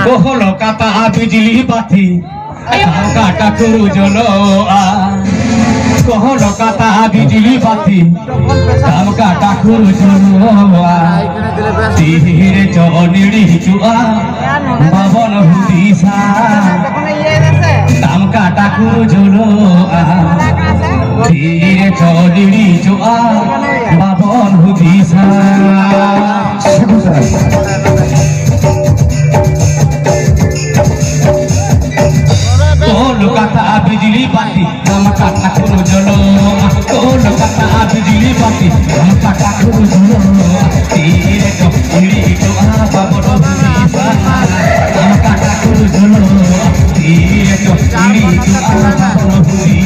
Koholo kata bijili bati kata kuru joloa Koholo kata bijili bati kata kuru joloa Tihire choniri chua babon hudisa kata kuru joloa Tihire choniri chua babon hudisa Koholo kata bijili bati kata kuru joloa Koholo kata bijili bati kata kuru joloa Tihire choniri chua babon hudisa kata kuru joloa Tihire choniri chua babon hudisa